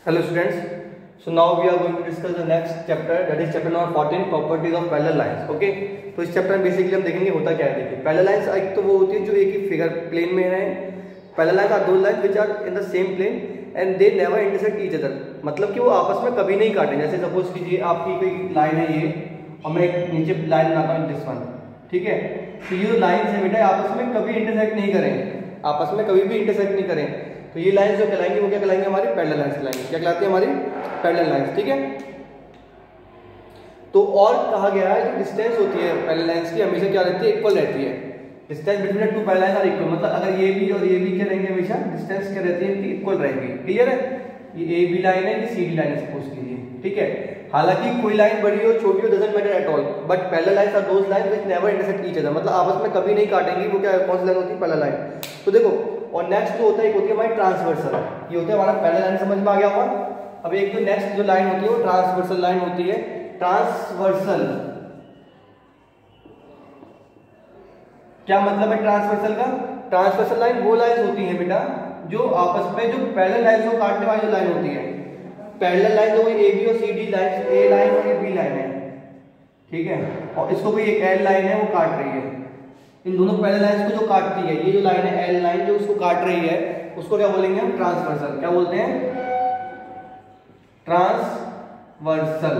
Hello students, so now we are going to discuss the next chapter, that is chapter number 14, properties of parallel lines. Okay, तो इस chapter में basically हम देखेंगे होता क्या है। देखिए पैरेलल लाइंस एक तो वो होती है जो एक ही फिगर प्लेन में है। पैरेलल लाइंस आर दो lines which are in the same plane and they never intersect each other, मतलब कि वो आपस में कभी नहीं काटें। जैसे सपोज कीजिए आपकी कोई लाइन है ये और मैं एक नीचे लाइन बनाता हूँ दिस वन, ठीक है। तो ये जो लाइंस है बेटा आपस में कभी इंटरसेक्ट नहीं करें, आपस में कभी भी इंटरसेक्ट नहीं करें। तो ये लाइंस जो कहलाएंगे वो क्या कहलाएंगे, हमारी पैरेलल लाइंस कहलाएंगे। क्या कहलाती है हमारी पैरेलल लाइंस, ठीक है। तो और कहा गया है जो डिस्टेंस होती है पैरेलल लाइंस की हमेशा क्या रहती है, इक्वल रहती है। Distance between two parallel lines are equal, मतलब अगर ये भी और ये भी क्या रहेंगे, हमेशा डिस्टेंस क्या रहती है इनकी इक्वल रहेगी। क्लियर है, ये ए बी लाइन है, ये सी डी लाइन है सपोज कीजिए, ठीक है। हालांकि कोई लाइन बड़ी हो छोटी हो doesn't matter at all, but parallel lines are those lines which never intersect each other, मतलब आपस में कभी नहीं काटेंगी। वो क्या कौन सी लाइन होती है, पैरेलल लाइन। तो देखो, और नेक्स्ट जो होता है एक होती है हमारी ट्रांसवर्सल, ये होता है हमारा पैरेलल लाइन, समझ में आ गया होगा। अब एक जो नेक्स्ट जो लाइन होती है वो ट्रांसवर्सल लाइन होती है। ट्रांसवर्सल क्या मतलब है ट्रांसवर्सल का? ट्रांसवर्सल लाइन वो लाइन होती है बेटा जो आपस में जो पैरेलल लाइन को काटने वाली जो लाइन होती है। पैरेलल लाइन तो वही ए बी और सी डी लाइन, ए लाइन और ये बी लाइन है, ठीक है। और इसको कोई एक एल लाइन है वो काट रही है। इन दोनों पैरेलल लाइंस को जो काटती है, ये जो लाइन है एल लाइन जो उसको काट रही है, उसको क्या बोलेंगे हम, ट्रांसवर्सल। क्या बोलते हैं, ट्रांसवर्सल।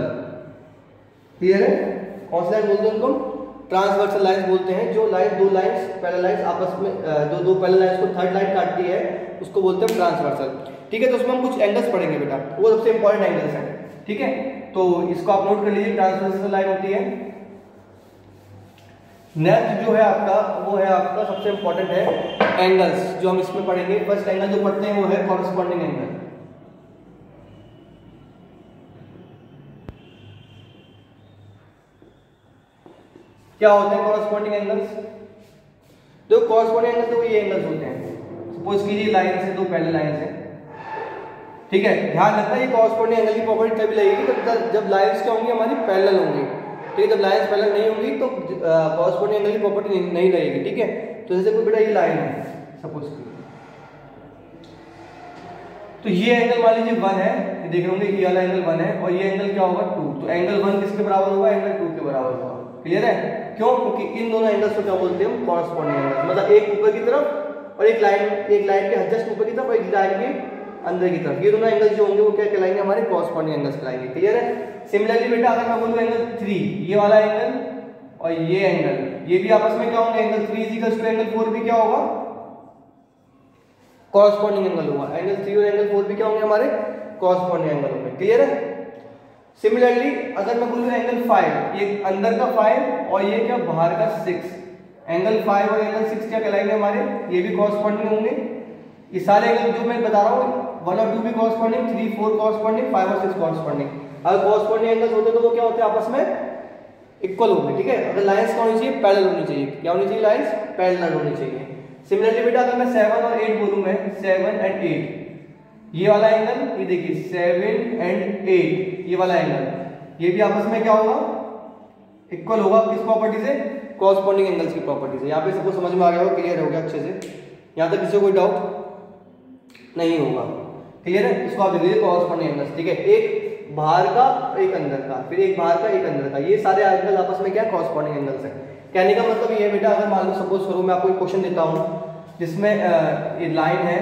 क्लियर है, कौन सी लाइन बोलते हैं उनको, ट्रांसवर्सल लाइंस बोलते हैं। जो लाइन दो लाइंस पैरेलल लाइंस आपस में दो पैरेलल लाइंस को थर्ड लाइन काटती है उसको बोलते हैं ट्रांसवर्सल, ठीक है। तो उसमें हम कुछ एंगल्स पढ़ेंगे बेटा, वो सबसे इंपॉर्टेंट एंगल्स हैं, ठीक है। तो इसको आप नोट कर लीजिए, ट्रांसवर्सल लाइन होती है। नेक्स्ट जो है आपका वो है आपका सबसे इंपॉर्टेंट है एंगल्स, जो हम इसमें पढ़ेंगे। फर्स्ट एंगल जो पढ़ते हैं वो है कॉरेस्पॉन्डिंग एंगल। क्या होते हैं कॉरेस्पॉन्डिंग एंगल्स? तो कॉरेस्पॉन्डिंग एंगल तो ये एंगल्स होते हैं। सपोज कीजिए लाइन से दो पैरेलल लाइंस हैं, ठीक है। ध्यान रखना ये कॉरेस्पॉन्डिंग एंगल की प्रॉपर्टी तभी लगेगी जब लाइंस क्या होंगी, हमारी पैरेलल होंगी, ठीक है। जब लाइंस पैरेलल नहीं होंगी तो कॉरेस्पॉन्डिंग एंगल की प्रॉपर्टी नहीं लगेगी, ठीक है। तो जैसे कोई बेटा ये लाइन है सपोज की, तो ये एंगल मान लीजिए 1 है, ये देख रहे होंगे ये वाला एंगल 1 है और ये एंगल क्या होगा 2। तो एंगल 1 किसके बराबर होगा, एंगल 2 के बराबर होगा। क्लियर है, क्यों? क्योंकि इन दोनों एंगल्स को क्या बोलते हैं हम, कॉरेस्पॉन्डिंग एंगल। मतलब एक ऊपर की तरफ और एक लाइन के जस्ट ऊपर की तरफ और एक लाइन के अंदर की तरफ, ये दोनों एंगल्स जो होंगे वो क्या कहलाएंगे, हमारे कॉरेस्पॉन्डिंग एंगल्स कहलाएंगे। क्लियर है। सिमिलरली बेटा अगर मैं बोलूं एंगल 3, ये वाला एंगल और ये एंगल, ये भी आपस में क्या होंगे, एंगल 3 इक्वल्स टू एंगल 4 भी क्या होगा, कॉरेस्पॉन्डिंग एंगल होगा। एंगल 3 और एंगल 4 भी क्या होंगे, हमारे कॉरेस्पॉन्डिंग एंगल होंगे। क्लियर है। सिमिलरली अगर मैं बोलूं एंगल 5, ये अंदर का 5 और ये क्या बाहर का 6, एंगल 5 और एंगल 6 क्या कहलाएंगे हमारे, ये भी कॉरेस्पॉन्डिंग होंगे। ये सारे एंगल जो मैं बता रहा हूँ 1 और 2 भी कॉरेस्पॉन्डिंग, 3 4 कॉरेस्पॉन्डिंग, 5 और 6 कॉरेस्पॉन्डिंग। अगर कॉरेस्पॉन्डिंग एंगल्स होते तो वो क्या होते हैं, आपस में इक्वल होंगे, ठीक है। अगर लाइंस क्या होनी चाहिए, पैरेलल होनी चाहिए। क्या होनी चाहिए, लाइंस पैरेलल होनी चाहिए। सिमिलरली बेटा अगर मैं 7 और 8 बोलूं, मैं 7 एंड 8, ये वाला एंगल, ये देखिए 7 एंड 8 ये वाला एंगल, ये भी आपस में क्या होगा, इक्वल होगा। किस प्रॉपर्टी से, कॉरेस्पॉन्डिंग एंगल्स की प्रॉपर्टी से। यहाँ पे सबको समझ में आ गया होगा, क्लियर हो गया अच्छे से, यहाँ तक किसी को कोई डाउट नहीं होगा। क्लियर है, इसको आप देख लीजिए कॉरेस्पॉन्डिंग एंगल्स, ठीक है। एक बाहर का एक अंदर का, फिर एक बाहर का एक अंदर का, ये सारे एंगल आपस में क्या कॉरेस्पॉन्डिंग एंगल्स है। कहने का मतलब ये है बेटा, अगर मान लो सपोज करो मैं आपको एक क्वेश्चन देता हूँ जिसमें ये लाइन है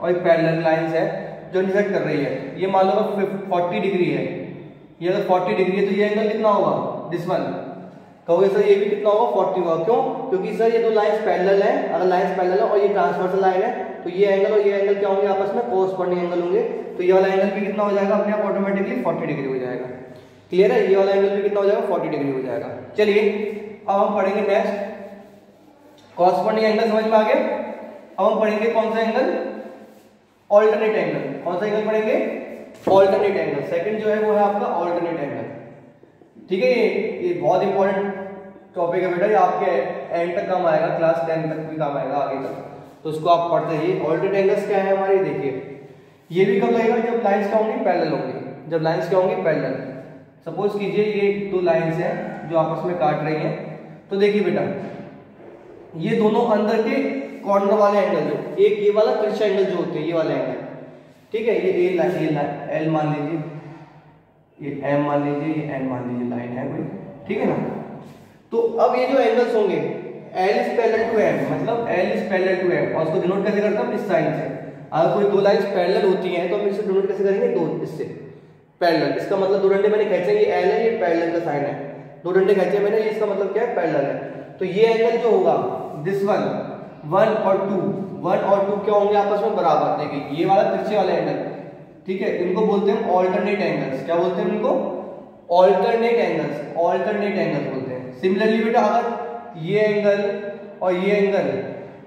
और एक पैरेलल लाइंस है जो इंटरसेक्ट कर रही है। ये मान लो 40 डिग्री है, ये अगर 40 डिग्री है तो ये एंगल कितना होगा, दिस वन। कहोगे सर ये भी कितना होगा, 40 होगा। क्यों? क्योंकि सर ये दो लाइंस पैरेलल है, अगर लाइंस पैरेलल है और ये ट्रांसवर्सल लाइन है तो ये एंगल और ये एंगल क्या होंगे, आपस में कॉरेस्पॉन्डिंग एंगल होंगे। तो ये वाला एंगल भी कितना हो जाएगा, अपने आप ऑटोमेटिकली 40 डिग्री हो जाएगा। क्लियर है, ये वाला एंगल भी कितना हो जाएगा, 40 डिग्री हो जाएगा। चलिए अब हम पढ़ेंगे नेक्स्ट कॉरेस्पॉन्डिंग एंगल, समझ में आ गया। अब हम पढ़ेंगे कौन सा एंगल, ऑल्टरनेट एंगल। कौन सा एंगल पढ़ेंगे, ऑल्टरनेट एंगल। सेकंड जो है वो है आपका ऑल्टरनेट एंगल, ठीक है। ये बहुत इंपॉर्टेंट टॉपिक है बेटा, ये आपके एंड तक काम आएगा, क्लास 10 तक भी काम आएगा आगे तक, तो उसको आप पढ़ते रहिए। ऑल्टरनेट एंगल्स क्या है हमारे, देखिए ये भी कब लगेगा, जब लाइंस क्या होंगी, पैरेलल होंगी। जब लाइंस क्या होंगी, पैरेलल। सपोज कीजिए ये दो लाइंस हैं जो आपस में काट रही हैं, तो देखिए बेटा ये दोनों अंदर के कॉर्नर वाले एंगल, जो एक ये वाला तिरछा एंगल जो होते हैं, ये वाले एंगल, ठीक है, ये ए लाइन, ये एल मान लीजिए, ये एम मान लीजिए, ये एन मान लीजिए, लाइन है कोई, ठीक है ना। तो अब ये जो एंगल्स होंगे L is parallel to M, मतलब L is parallel to M, और उसको डिनोट कैसे करता हूँ इस साइन से। अगर कोई दो लाइंस पैरेलल होती हैं तो हम इसे डिनोट कैसे करेंगे, दो इससे पैरेलल, इसका मतलब दो डंडे मैंने खींचे, ये एल है, ये पैरेलल का साइन है, दो डंडे खींचे मैंने, ये इसका मतलब क्या है, पैरेलल है। तो ये एंगल जो होगा दिस वन, वन और टू क्या होंगे आपस में बराबर, देखिए ये वाला तिरछे वाला एंगल, ठीक है, इनको बोलते हैं ऑल्टरनेट एंगल्स। क्या बोलते हैं इनको, ऑल्टरनेट एंगल्स, ऑल्टरनेट एंगल्स बोलते हैं। सिमिलरली बेटा अगर ये एंगल और ये एंगल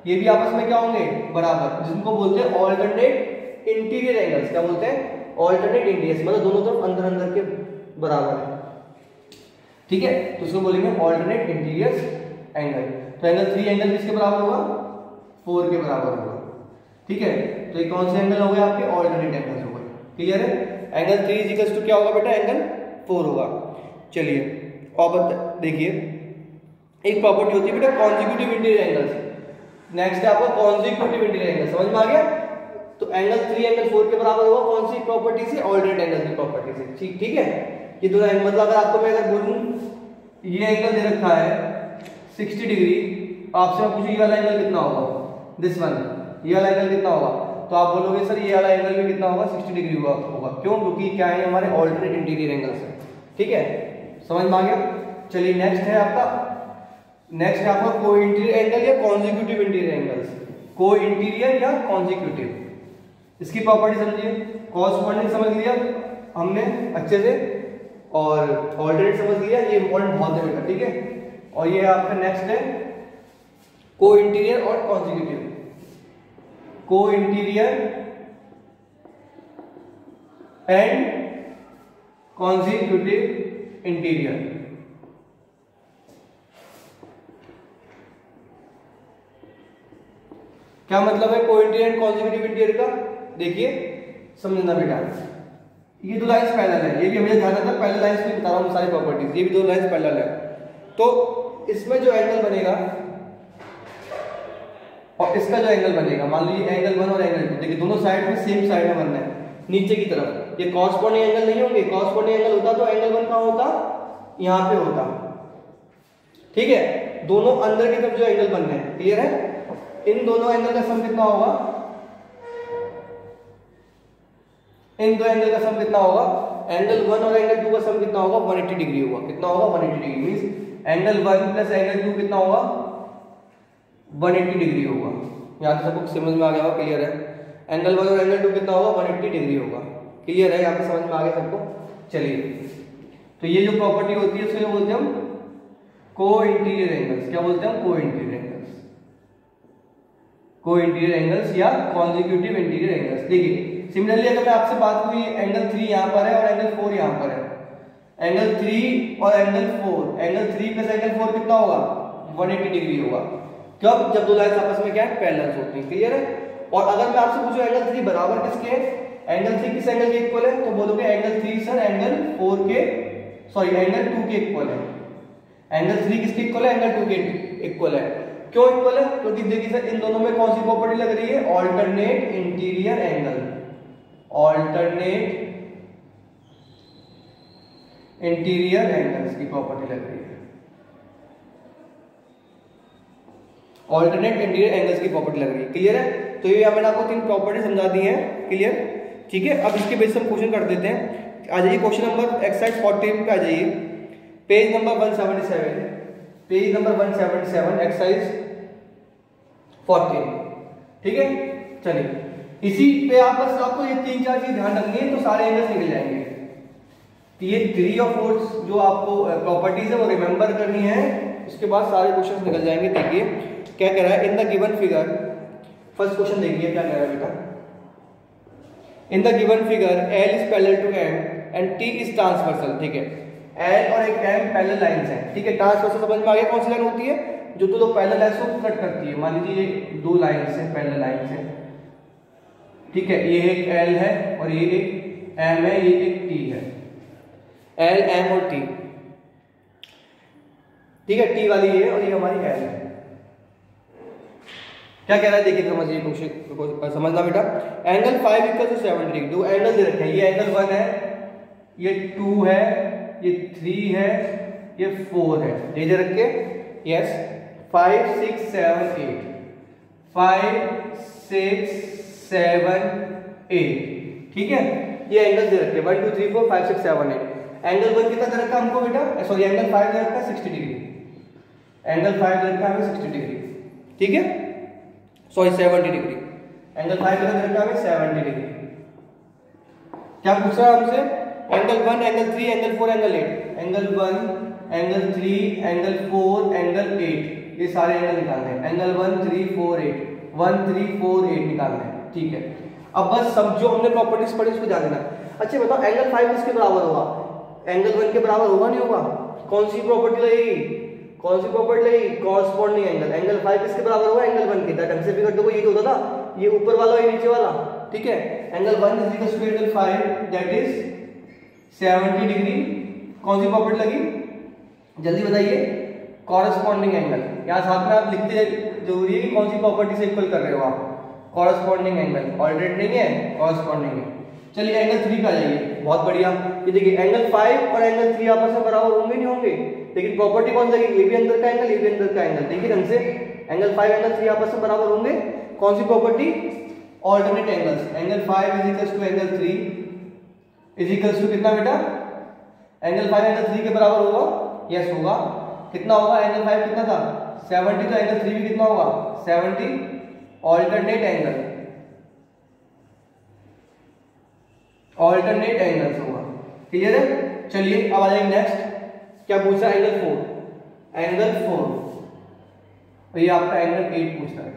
ये भी आपस में क्या होंगे, बराबर, जिनको बोलते हैं ऑल्टरनेट इंटीरियर एंगल्स। क्या बोलते हैं, ऑल्टरनेट इंटीरियर, मतलब दोनों तरफ अंदर अंदर के बराबर है, ठीक है, तो उसको बोलेंगे ऑल्टरनेट इंटीरियर एंगल। तो एंगल 3 एंगल किसके बराबर होगा, 4 के बराबर होगा, ठीक है। तो ये कौन से एंगल हो गए आपके, ऑल्टरनेट एंगल्स हो गए, क्लियर है। एंगल 3 इक्वल्स टू क्या होगा बेटा, एंगल 4 होगा। चलिए और देखिए एक प्रॉपर्टी होती है बेटा कॉन्जिक्यूटिव इंटीरियर एंगल्स। नेक्स्ट है आपका कॉन्जिक्यूटिव इंटीरियर एंगल, समझ में आ गया। तो एंगल 3 एंगल 4 के बराबर होगा कौन सी प्रॉपर्टी से, ऑल्टरनेट एंगल की प्रॉपर्टी से, ठीक है। ये दोनों एंगल, मतलब अगर आपको मैं अगर बोलूं ये एंगल दे रखा है 60 डिग्री, आपसे मैं पूछूं ये वाला एंगल कितना होगा, दिस वन, ये वाला एंगल कितना होगा, तो आप बोलोगे सर ये वाला एंगल भी कितना होगा, 60 डिग्री होगा। क्यों, क्योंकि क्या है हमारे ऑल्टरनेट इंटीरियर एंगल्स है, ठीक है, समझ में आ गया। चलिए नेक्स्ट है आपका को इंटीरियर एंगल या कॉन्जिक्यूटिव इंटीरियर एंगल्स, को इंटीरियर या कॉन्जिक्यूटिव। इसकी प्रॉपर्टी समझिए, कॉरस्पॉन्डिंग समझ लिया हमने अच्छे से, और ऑल्टरनेट समझ लिया, ये इंपॉर्टेंट बहुत है बेटा, ठीक है। और ये आपका नेक्स्ट है को इंटीरियर और कॉन्जिक्यूटिव, को इंटीरियर एंड कॉन्जिक्यूटिव इंटीरियर। क्या मतलब है को इंटीरियर एंड कॉन्जिक्यूटिव इंटीरियर का, देखिए समझना बेटा। ये दो लाइंस पैरेलल है, ये भी हमें ध्यान रखना, पैरेलल लाइंस में बता रहा हूं सारी प्रॉपर्टीज, ये भी दो लाइंस पैरेलल है। तो इसमें जो एंगल बनेगा और इसका जो एंगल बनेगा, मान लीजिए एंगल 1 और एंगल 2, देखिए दोनों साइड में सेम साइड में बनना है, नीचे की तरफ। ये कॉरस्पॉन्डिंग एंगल नहीं होंगे, कॉरस्पॉन्डिंग एंगल होता तो एंगल 1 कहां होता, यहां पे होता, ठीक है। दोनों अंदर की तरफ जो एंगल बनने हैं, क्लियर है। इन दोनों एंगल का सम कितना होगा, इन दो एंगल का सम कितना होगा, एंगल 1 और एंगल 2 का सम कितना होगा, 180 डिग्री होगा। कितना होगा, 180 degree, means angle 1 plus angle 2 कितना होगा, 180 डिग्री होगा। यहाँ तो सबको समझ में आ गया होगा, क्लियर है। एंगल 1 और एंगल 2 कितना होगा, 180 डिग्री होगा, क्लियर है, यहाँ पे समझ में आ गया सबको। चलिए तो ये जो प्रॉपर्टी होती है उसको बोलते हैं हम को इंटीरियर एंगल्स। क्या बोलते हैं हम, को इंटीरियर एंगल्स, को इंटीरियर एंगल्स या कॉन्जिक्यूटिव इंटीरियर एंगल्स। देखिए सिमिलरली अगर मैं आपसे बात करूं, ये एंगल 3 यहां पर है और एंगल 4 यहां पर है, एंगल 3 और एंगल 4, एंगल 3 प्लस एंगल 4 कितना होगा, 180 डिग्री होगा। कब, जब दो लाइंस आपस में क्या है, पैरेलल होती है, क्लियर है। और अगर मैं आपसे पूछूं एंगल 3 बराबर किसके है, एंगल 3 किस एंगल के इक्वल है, तो बोलोगे एंगल 3 सर एंगल 4 के, सॉरी एंगल 2 के इक्वल है। एंगल 3 किसके इक्वल है, एंगल 2 के इक्वल है। क्यों इक्वल है, क्योंकि देखिए सर इन दोनों में कौन सी प्रॉपर्टी लग रही है, alternate interior angle, alternate interior angles की प्रॉपर्टी लग रही है, ऑल्टरनेट इंटीरियर एंगल्स की प्रॉपर्टी लग रही है, क्लियर है। तो ये मैंने आपको 3 प्रॉपर्टी समझा दी है, क्लियर, ठीक है। अब इसके बेस हम क्वेश्चन कर देते हैं। आ जाइए क्वेश्चन नंबर एक्सरसाइज 14 पे आ जाइए, page number 177, page number 177 exercise 14, ठीक है। चलिए इसी पे आप बस आपको ये 3-4 चीज ध्यान रखनी है, तो सारे एंगल्स निकल जाएंगे। तो ये 3 और 4 जो आपको प्रॉपर्टीज है वो रिमेंबर करनी है, उसके बाद सारे क्वेश्चंस निकल जाएंगे। देखिए क्या कह रहा है, in the given figure, first question देखिए क्या कह रहा है बेटा, in the given figure L is parallel to M and T is transversal, ठीक है। L और एक M पैरेलल लाइंस हैं, ठीक है। ट्रांसवर्सल समझ में आ गया, कौन सी लाइन होती है, जो दो पैरेलल लाइंस को कट करती है। मान लीजिए ये 2 लाइंस हैं, पैरेलल लाइंस हैं, ठीक है। ये एक L है और ये एक M है, ये एक T है, L M और T, ठीक है। T वाली ये और ये हमारी L है, क्या कह रहा है देखिए, समझिए क्वेश्चन समझना बेटा। एंगल 5 इक्वल टू 70 डिग्री, दो एंगल दे रखे हैं, ये एंगल 1 है, ये 2 है, ये 3 है, ये 4 है, ये दे रखे। यस 5 6 7 8, 5 6 7 8, ठीक है, ये एंगल दे रखे 1 2 3 4 5 6 7 8। एंगल 1 कितना दे रखा हमको बेटा, सॉरी एंगल 5 दे रखा है 60 डिग्री, एंगल 5 दे रखा है हमें 60 डिग्री, ठीक है, सॉरी 70 डिग्री। एंगल 5 कितना दे रखा है हमें 70 डिग्री। क्या पूछ रहा है हमसे, angle 1 angle 3 angle 4 angle 8, angle 1 angle 3 angle 4 angle 8, ये सारे एंगल निकालने हैं। एंगल 1 3 4 8, 1 3 4 8 निकालना है, ठीक है। अब बस समझो, हमने प्रॉपर्टीज पढ़ी उसको जान लेना। अच्छा बताओ एंगल 5 किसके बराबर होगा, एंगल 1 के बराबर होगा नहीं होगा, कौन सी प्रॉपर्टी लगेगी, कौन सी प्रॉपर्टी लगेगी, कॉरस्पॉन्डिंग एंगल। एंगल 5 किसके बराबर होगा, एंगल 1 के। ढंग से फिगर देखो, ये होता था, ये ऊपर वाला और ये नीचे वाला, ठीक है। Angle 1 is equal to angle 5 that is 70 degree, कौन सी प्रॉपर्टी लगी जल्दी बताइए, कॉरस्पॉन्डिंग एंगल। यहाँ साथ में आप लिखते जरूरी है कि कौन सी प्रॉपर्टी से इक्वल कर रहे हो आप, कॉरस्पॉन्डिंग एंगल, ऑल्टरनेट नहीं है, कॉरस्पॉन्डिंग है। चलिए एंगल 3 पे आ जाइए, बहुत बढ़िया। ये देखिए एंगल 5 और एंगल 3 आपस में बराबर होंगे नहीं होंगे, लेकिन प्रॉपर्टी कौन लगेगी, ये भी अंदर का एंगल, ये भी अंदर का एंगल। देखिए ढंग से, एंगल 5 एंगल 3 आपस में बराबर होंगे, कौन सी property, alternate angles. Angle 5 is equal to angle 3 is equal to कितना बेटा, एंगल 5 एंगल 3 के बराबर होगा, यस होगा। कितना होगा, एंगल 5 कितना था 70, तो एंगल 3 भी कितना होगा 70, ऑल्टरनेट एंगल, ऑल्टरनेट एंगल्स होगा, क्लियर है। चलिए अब आ जाएंगे नेक्स्ट, क्या पूछा, एंगल 4, एंगल 4, तो ये आपका एंगल 8 पूछ रहा है।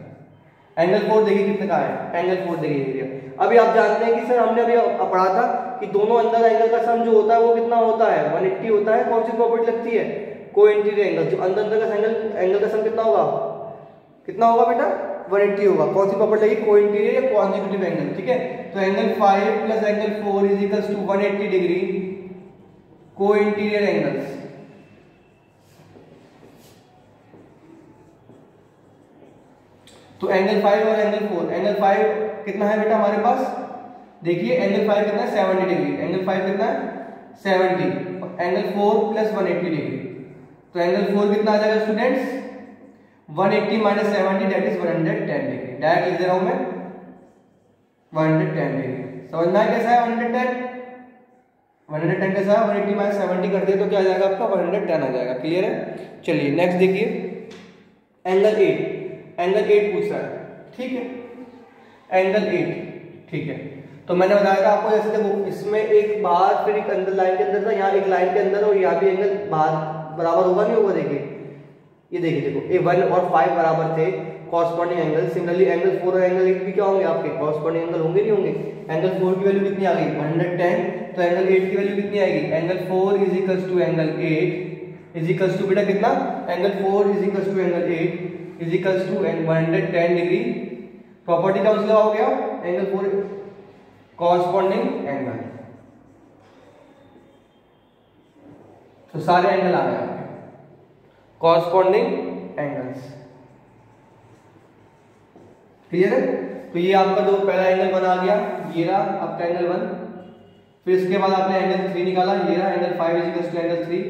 एंगल 4 देखिए कितने का है, एंगल 4 देखिए। अभी आप जानते हैं कि सर हमने अभी पढ़ा था कि दोनों अंदर एंगल का सम जो होता है वो कितना होता है, 180 होता है। कौन सी प्रॉपर्टी लगती है, को इंटीरियर एंगल, जो अंदर का एंगल का सम कितना होगा, कितना होगा बेटा 180 होगा। कौन सी प्रॉपर्टी लगी, को इंटीरियर या कॉन्जिक्यूटिव एंगल, ठीक है। तो angle 5 plus angle 4 is equal to 180 degree, co interior angles. तो एंगल 5 और एंगल 4, एंगल 5 कितना है बेटा हमारे पास, देखिए एंगल 5 कितना है 70 डिग्री, एंगल 5 कितना है 70, एंगल 4 प्लस 180 डिग्री, तो एंगल 4 कितना आ जाएगा students 180 minus 70 that is 110 degree. Direct लिख दे रहा हूं मैं 110 डिग्री। समझना है कैसा है 110 कैसा है, 180 माइनस 70 कर दिया तो क्या आ जाएगा आपका 110 आ जाएगा, क्लियर है। चलिए नेक्स्ट देखिए एंगल 8, एंगल 8 पूछ रहा है, ठीक है, एंगल 8, ठीक है। तो मैंने बताया था आपको, जैसे देखो इसमें एक बाहर फिर एक अंदर लाइन के अंदर था, यहाँ एक लाइन के अंदर और यहाँ भी एंगल बाहर बराबर होगा नहीं होगा, देखिए ये देखिए देखो ये 1 और 5 बराबर थे कॉरस्पॉन्डिंग एंगल। सिमिलरली एंगल 4 और एंगल 8 भी क्या होंगे आपके कॉरस्पॉन्डिंग एंगल होंगे नहीं होंगे। एंगल 4 की वैल्यू कितनी आ गई 110, तो एंगल 8 की वैल्यू कितनी आएगी, angle 4 is equal to angle 8 is equal to बेटा कितना, angle 4 is equal to angle 8 is equal to 110 degree. Property कौन सी हो गया, एंगल 4 कॉरस्पॉन्डिंग एंगल, तो सारे एंगल आ गए कॉरस्पॉन्डिंग एंगल्स, क्लियर है। तो ये आपका जो पहला एंगल बना गया, ये रहा आपका एंगल 1। फिर इसके बाद आपने एंगल 3 निकाला, ये रहा angle 5 is equal to angle 3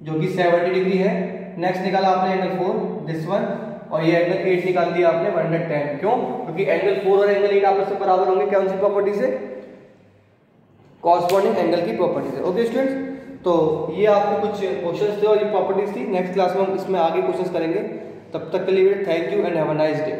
जो कि 70 डिग्री है। नेक्स्ट निकाला आपने एंगल 4 दिस वन, और ये एंगल 8 निकाल दिया आपने 110। क्यों, क्योंकि एंगल 4 और एंगल 8 आपस में बराबर होंगे कौन सी प्रॉपर्टी से, कॉरस्पॉन्डिंग एंगल की प्रॉपर्टी से। ओके स्टूडेंट्स, तो ये आपके कुछ क्वेश्चंस थे और ये प्रॉपर्टीज थी। नेक्स्ट क्लास में हम इसमें आगे क्वेश्चंस करेंगे। तब तक के लिए thank you and have a nice day.